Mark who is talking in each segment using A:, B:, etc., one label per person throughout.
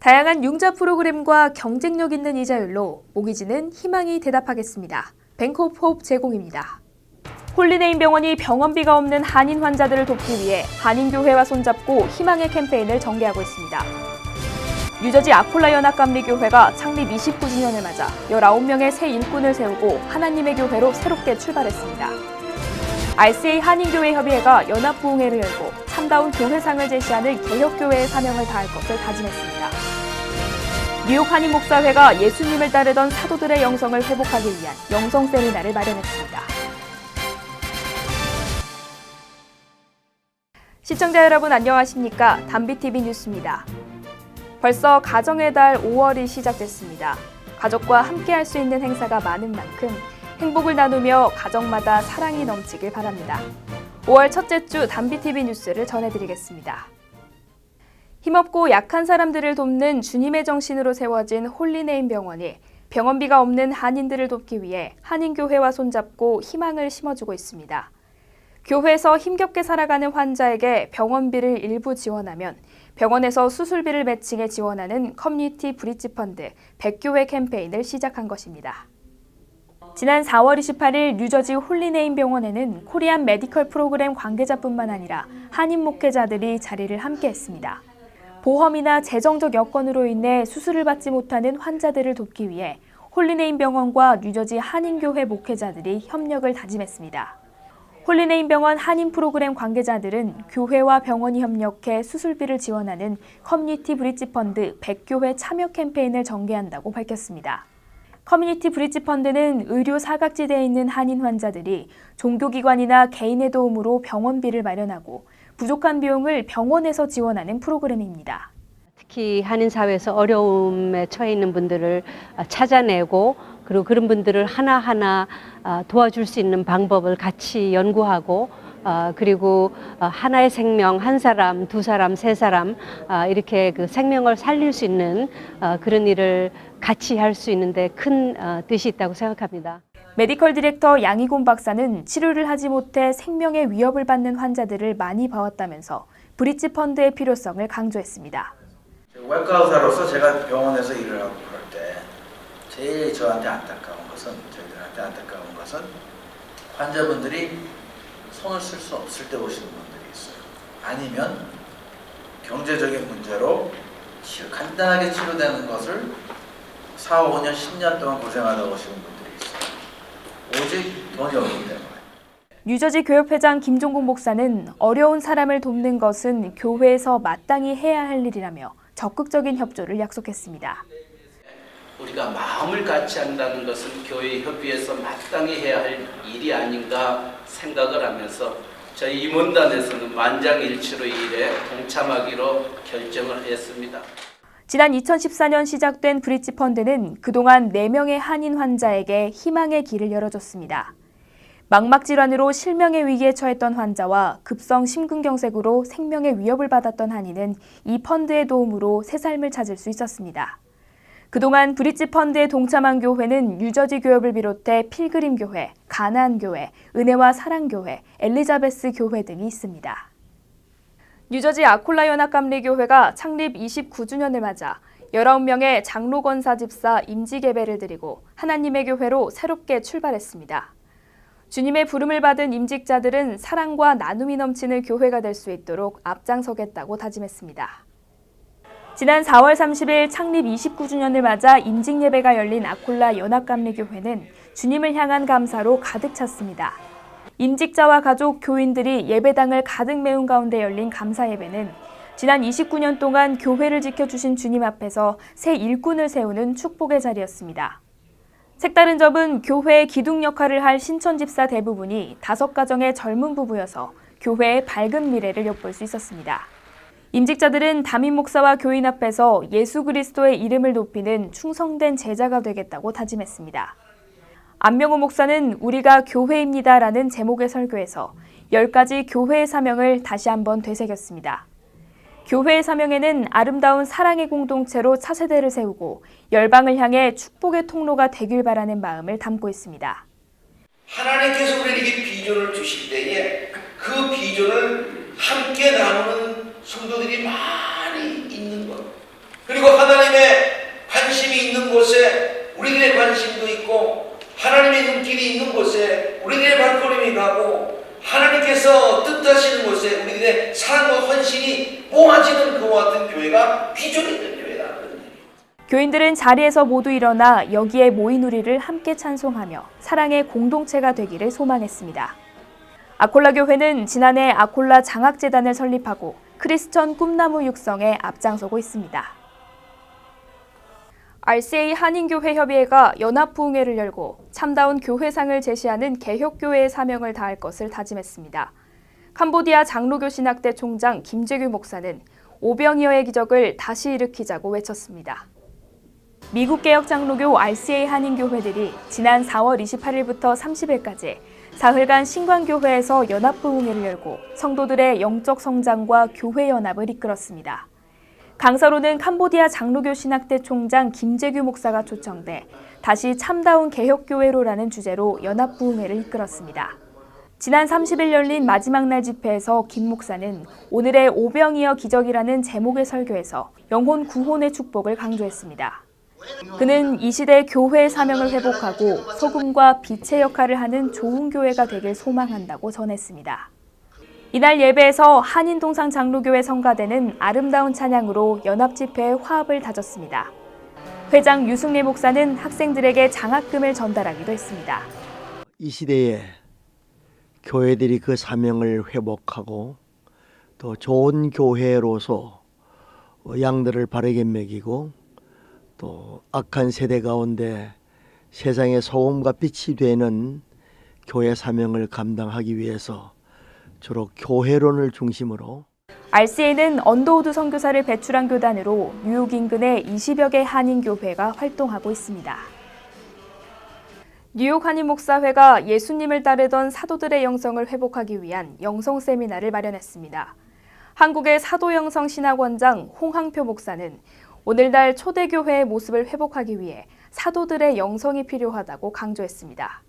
A: 다양한 융자 프로그램과 경쟁력 있는 이자율로 모기지는 희망이 대답하겠습니다. 뱅크 오브 호프 제공입니다. 홀리네임 병원이 병원비가 없는 한인 환자들을 돕기 위해 한인교회와 손잡고 희망의 캠페인을 전개하고 있습니다. 뉴저지 아콜라 연합감리교회가 창립 29주년을 맞아 19명의 새 일꾼을 세우고 하나님의 교회로 새롭게 출발했습니다. RCA 한인교회협의회가 연합부흥회를 열고 참다운 교회상을 제시하는 개혁교회의 사명을 다할 것을 다짐했습니다. 뉴욕 한인목사회가 예수님을 따르던 사도들의 영성을 회복하기 위한 영성 세미나를 마련했습니다. 시청자 여러분 안녕하십니까? 담비TV 뉴스입니다. 벌써 가정의 달 5월이 시작됐습니다. 가족과 함께 할 수 있는 행사가 많은 만큼 행복을 나누며 가정마다 사랑이 넘치길 바랍니다. 5월 첫째 주 담비TV 뉴스를 전해드리겠습니다. 힘없고 약한 사람들을 돕는 주님의 정신으로 세워진 홀리네임 병원이 병원비가 없는 한인들을 돕기 위해 한인교회와 손잡고 희망을 심어주고 있습니다. 교회에서 힘겹게 살아가는 환자에게 병원비를 일부 지원하면 병원에서 수술비를 매칭해 지원하는 커뮤니티 브릿지 펀드 100교회 캠페인을 시작한 것입니다. 지난 4월 28일 뉴저지 홀리네임 병원에는 코리안 메디컬 프로그램 관계자뿐만 아니라 한인 목회자들이 자리를 함께했습니다. 보험이나 재정적 여건으로 인해 수술을 받지 못하는 환자들을 돕기 위해 홀리네임 병원과 뉴저지 한인교회 목회자들이 협력을 다짐했습니다. 홀리네임 병원 한인 프로그램 관계자들은 교회와 병원이 협력해 수술비를 지원하는 커뮤니티 브릿지 펀드 100교회 참여 캠페인을 전개한다고 밝혔습니다. 커뮤니티 브릿지 펀드는 의료 사각지대에 있는 한인 환자들이 종교기관이나 개인의 도움으로 병원비를 마련하고 부족한 비용을 병원에서 지원하는 프로그램입니다.
B: 특히 한인 사회에서 어려움에 처해 있는 분들을 찾아내고 그리고 그런 분들을 하나하나 도와줄 수 있는 방법을 같이 연구하고 그리고 하나의 생명, 한 사람, 두 사람, 세 사람 이렇게 그 생명을 살릴 수 있는 그런 일을 같이 할 수 있는데 큰 뜻이 있다고 생각합니다.
A: 메디컬 디렉터 양희곤 박사는 치료를 하지 못해 생명의 위협을 받는 환자들을 많이 봐왔다면서 브릿지 펀드의 필요성을 강조했습니다.
C: 외과 의사로서 제가 병원에서 일을 하고 그럴 때 제일 저희들한테 안타까운 것은 환자분들이 손을 쓸 수 없을 때 오시는 분들이 있어요. 아니면 경제적인 문제로 간단하게 치료되는 것을 4, 5년, 10년 동안 고생하다 오시는 분들이 있어요. 오직 돈이 없기 때문에.
A: 뉴저지 교협회장 김종국 목사는 어려운 사람을 돕는 것은 교회에서 마땅히 해야 할 일이라며 적극적인 협조를 약속했습니다.
D: 우리가 마음을 같이 한다는 것은 교회 협의회에서 마땅히 해야 할 일이 아닌가 생각을 하면서 저희 임원단에서는 만장일치로 이 일에 동참하기로 결정을 했습니다.
A: 지난 2014년 시작된 브릿지 펀드는 그동안 4명의 한인 환자에게 희망의 길을 열어줬습니다. 망막질환으로 실명의 위기에 처했던 환자와 급성 심근경색으로 생명의 위협을 받았던 한인은 이 펀드의 도움으로 새 삶을 찾을 수 있었습니다. 그동안 브릿지 펀드에 동참한 교회는 뉴저지 교협을 비롯해 필그림 교회, 가나안 교회, 은혜와 사랑 교회, 엘리자베스 교회 등이 있습니다. 뉴저지 아콜라 연합감리 교회가 창립 29주년을 맞아 19명의 장로 권사 집사 임직 예배를 드리고 하나님의 교회로 새롭게 출발했습니다. 주님의 부름을 받은 임직자들은 사랑과 나눔이 넘치는 교회가 될 수 있도록 앞장서겠다고 다짐했습니다. 지난 4월 30일 창립 29주년을 맞아 임직 예배가 열린 아콜라 연합감리교회는 주님을 향한 감사로 가득 찼습니다. 임직자와 가족, 교인들이 예배당을 가득 메운 가운데 열린 감사 예배는 지난 29년 동안 교회를 지켜주신 주님 앞에서 새 일꾼을 세우는 축복의 자리였습니다. 색다른 점은 교회의 기둥 역할을 할 신천 집사 대부분이 5가정의 젊은 부부여서 교회의 밝은 미래를 엿볼 수 있었습니다. 임직자들은 담임 목사와 교인 앞에서 예수 그리스도의 이름을 높이는 충성된 제자가 되겠다고 다짐했습니다. 안명호 목사는 우리가 교회입니다라는 제목의 설교에서 10가지 교회의 사명을 다시 한번 되새겼습니다. 교회의 사명에는 아름다운 사랑의 공동체로 차세대를 세우고 열방을 향해 축복의 통로가 되길 바라는 마음을 담고 있습니다.
E: 하나님께서 우리에게 비전을 주실 때에 그 비전을 함께 나누는 성도들이 많이 있는 것. 그리고 하나님의 관심이 있는 곳에 우리들의 관심도 있고 하나님의 눈길이 있는 곳에 우리들의 발걸음이 가고 하나님께서 뜻하시는 곳에 우리들의 사랑과 헌신이 모아지는 그와 같은 교회가 비전이 있는 교회다.
A: 교인들은 자리에서 모두 일어나 여기에 모인 우리를 함께 찬송하며 사랑의 공동체가 되기를 소망했습니다. 아콜라 교회는 지난해 아콜라 장학재단을 설립하고 크리스천 꿈나무 육성에 앞장서고 있습니다. RCA 한인교회협의회가 연합부흥회를 열고 참다운 교회상을 제시하는 개혁교회의 사명을 다할 것을 다짐했습니다. 캄보디아 장로교 신학대 총장 김재규 목사는 오병이어의 기적을 다시 일으키자고 외쳤습니다. 미국 개혁 장로교 RCA 한인교회들이 지난 4월 28일부터 30일까지 사흘간 신광교회에서 연합부흥회를 열고 성도들의 영적 성장과 교회 연합을 이끌었습니다. 강사로는 캄보디아 장로교 신학대 총장 김재규 목사가 초청돼 다시 참다운 개혁교회로라는 주제로 연합부흥회를 이끌었습니다. 지난 30일 열린 마지막 날 집회에서 김 목사는 오늘의 오병이어 기적이라는 제목의 설교에서 영혼 구원의 축복을 강조했습니다. 그는 이 시대 교회의 사명을 회복하고 소금과 빛의 역할을 하는 좋은 교회가 되길 소망한다고 전했습니다. 이날 예배에서 한인동상 장로교회 성가대는 아름다운 찬양으로 연합집회의 화합을 다졌습니다. 회장 유승래 목사는 학생들에게 장학금을 전달하기도 했습니다.
F: 이 시대에 교회들이 그 사명을 회복하고 또 좋은 교회로서 양들을 바르게 먹이고 또 악한 세대 가운데 세상의 소금과 빛이 되는 교회 사명을 감당하기 위해서 주로 교회론을 중심으로
A: RCA는 언더우드 선교사를 배출한 교단으로 뉴욕 인근의 20여 개 한인교회가 활동하고 있습니다. 뉴욕 한인목사회가 예수님을 따르던 사도들의 영성을 회복하기 위한 영성 세미나를 마련했습니다. 한국의 사도영성 신학원장 홍항표 목사는 오늘날 초대교회의 모습을 회복하기 위해 사도들의 영성이 필요하다고 강조했습니다.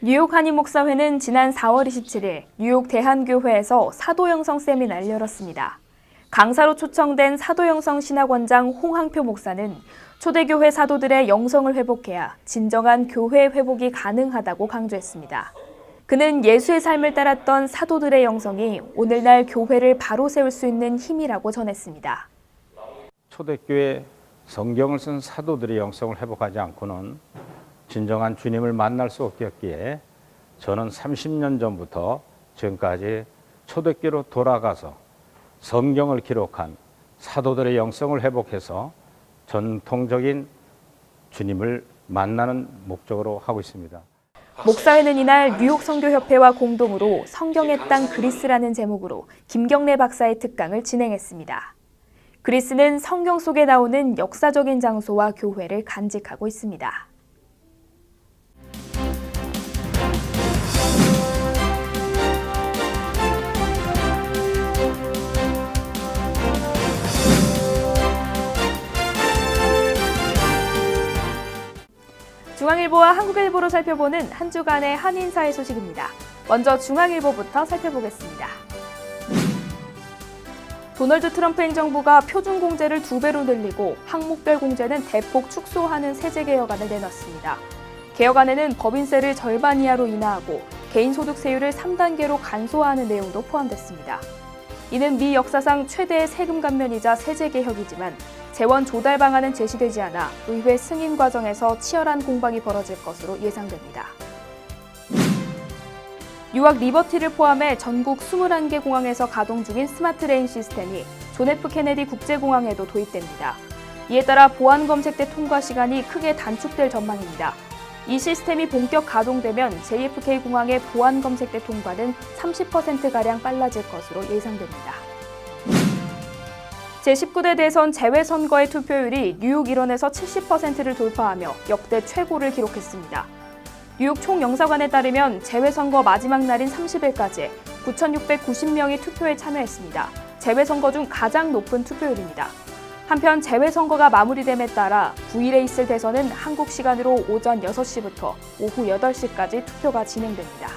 A: 뉴욕 한인목사회는 지난 4월 27일 뉴욕 대한교회에서 사도영성 세미나를 열었습니다. 강사로 초청된 사도영성 신학원장 홍항표 목사는 초대교회 사도들의 영성을 회복해야 진정한 교회 회복이 가능하다고 강조했습니다. 그는 예수의 삶을 따랐던 사도들의 영성이 오늘날 교회를 바로 세울 수 있는 힘이라고 전했습니다.
G: 초대교회 성경을 쓴 사도들의 영성을 회복하지 않고는 진정한 주님을 만날 수 없겠기에 저는 30년 전부터 지금까지 초대교회로 돌아가서 성경을 기록한 사도들의 영성을 회복해서 전통적인 주님을 만나는 목적으로 하고 있습니다.
A: 목사회는 이날 뉴욕 선교협회와 공동으로 성경의 땅 그리스라는 제목으로 김경래 박사의 특강을 진행했습니다. 그리스는 성경 속에 나오는 역사적인 장소와 교회를 간직하고 있습니다. 중앙일보와 한국일보로 살펴보는 한 주간의 한인사회 소식입니다. 먼저 중앙일보부터 살펴보겠습니다. 도널드 트럼프 행정부가 표준공제를 2배로 늘리고 항목별 공제는 대폭 축소하는 세제개혁안을 내놨습니다. 개혁안에는 법인세를 절반 이하로 인하하고 개인소득세율을 3단계로 간소화하는 내용도 포함됐습니다. 이는 미 역사상 최대의 세금 감면이자 세제개혁이지만 재원 조달 방안은 제시되지 않아 의회 승인 과정에서 치열한 공방이 벌어질 것으로 예상됩니다. 뉴욕 리버티를 포함해 전국 21개 공항에서 가동 중인 스마트 레인 시스템이 존 F 케네디 국제공항에도 도입됩니다. 이에 따라 보안 검색대 통과 시간이 크게 단축될 전망입니다. 이 시스템이 본격 가동되면 JFK 공항의 보안 검색대 통과는 30%가량 빨라질 것으로 예상됩니다. 제19대 대선 재외선거의 투표율이 뉴욕 일원에서 70%를 돌파하며 역대 최고를 기록했습니다. 뉴욕 총영사관에 따르면 재외선거 마지막 날인 30일까지 9,690명이 투표에 참여했습니다. 재외선거 중 가장 높은 투표율입니다. 한편 재외선거가 마무리됨에 따라 9일에 있을 대선은 한국 시간으로 오전 6시부터 오후 8시까지 투표가 진행됩니다.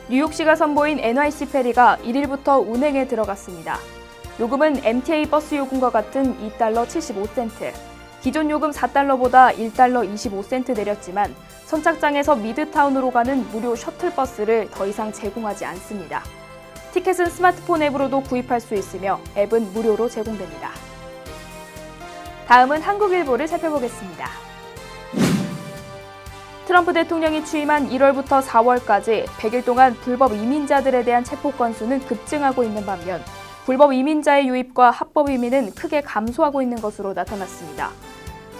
A: 뉴욕시가 선보인 NYC 페리가 1일부터 운행에 들어갔습니다. 요금은 MTA 버스 요금과 같은 2달러 75센트, 기존 요금 4달러보다 1달러 25센트 내렸지만 선착장에서 미드타운으로 가는 무료 셔틀버스를 더 이상 제공하지 않습니다. 티켓은 스마트폰 앱으로도 구입할 수 있으며 앱은 무료로 제공됩니다. 다음은 한국일보를 살펴보겠습니다. 트럼프 대통령이 취임한 1월부터 4월까지 100일 동안 불법 이민자들에 대한 체포 건수는 급증하고 있는 반면 불법 이민자의 유입과 합법 이민은 크게 감소하고 있는 것으로 나타났습니다.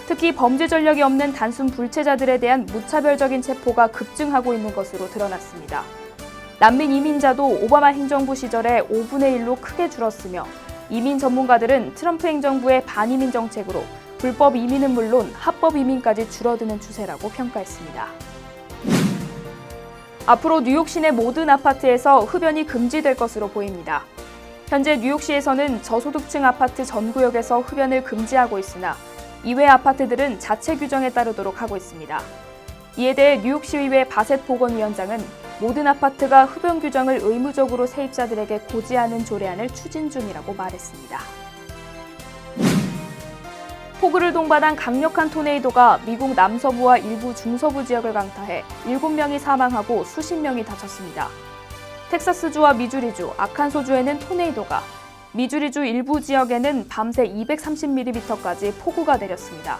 A: 특히 범죄 전력이 없는 단순 불체자들에 대한 무차별적인 체포가 급증하고 있는 것으로 드러났습니다. 난민 이민자도 오바마 행정부 시절에 5분의 1로 크게 줄었으며 이민 전문가들은 트럼프 행정부의 반이민 정책으로 불법 이민은 물론 합법 이민까지 줄어드는 추세라고 평가했습니다. 앞으로 뉴욕 시내 모든 아파트에서 흡연이 금지될 것으로 보입니다. 현재 뉴욕시에서는 저소득층 아파트 전 구역에서 흡연을 금지하고 있으나 이외 아파트들은 자체 규정에 따르도록 하고 있습니다. 이에 대해 뉴욕시의회 바셋 보건위원장은 모든 아파트가 흡연 규정을 의무적으로 세입자들에게 고지하는 조례안을 추진 중이라고 말했습니다. 폭우를 동반한 강력한 토네이도가 미국 남서부와 일부 중서부 지역을 강타해 7명이 사망하고 수십 명이 다쳤습니다. 텍사스주와 미주리주, 아칸소주에는 토네이도가, 미주리주 일부 지역에는 밤새 230mm까지 폭우가 내렸습니다.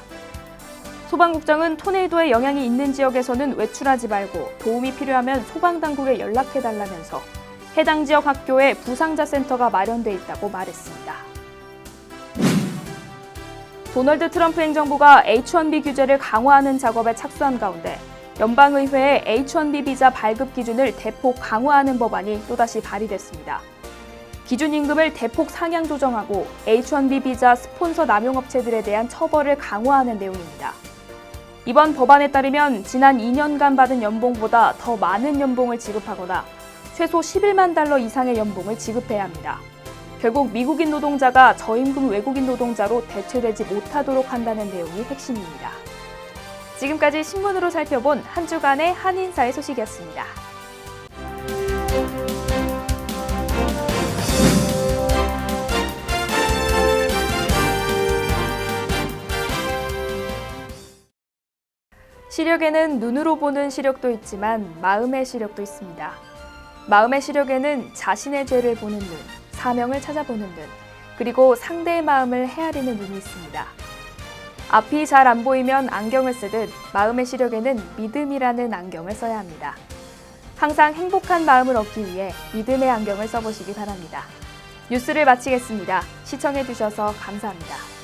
A: 소방국장은 토네이도의 영향이 있는 지역에서는 외출하지 말고 도움이 필요하면 소방당국에 연락해달라면서 해당 지역 학교에 부상자 센터가 마련돼 있다고 말했습니다. 도널드 트럼프 행정부가 H-1B 규제를 강화하는 작업에 착수한 가운데 연방의회의 H-1B 비자 발급 기준을 대폭 강화하는 법안이 또다시 발의됐습니다. 기준 임금을 대폭 상향 조정하고 H-1B 비자 스폰서 남용 업체들에 대한 처벌을 강화하는 내용입니다. 이번 법안에 따르면 지난 2년간 받은 연봉보다 더 많은 연봉을 지급하거나 최소 11만 달러 이상의 연봉을 지급해야 합니다. 결국 미국인 노동자가 저임금 외국인 노동자로 대체되지 못하도록 한다는 내용이 핵심입니다. 지금까지 신문으로 살펴본 한 주간의 한인사의 소식이었습니다. 시력에는 눈으로 보는 시력도 있지만 마음의 시력도 있습니다. 마음의 시력에는 자신의 죄를 보는 눈, 사명을 찾아보는 눈, 그리고 상대의 마음을 헤아리는 눈이 있습니다. 앞이 잘 안 보이면 안경을 쓰듯 마음의 시력에는 믿음이라는 안경을 써야 합니다. 항상 행복한 마음을 얻기 위해 믿음의 안경을 써보시기 바랍니다. 뉴스를 마치겠습니다. 시청해주셔서 감사합니다.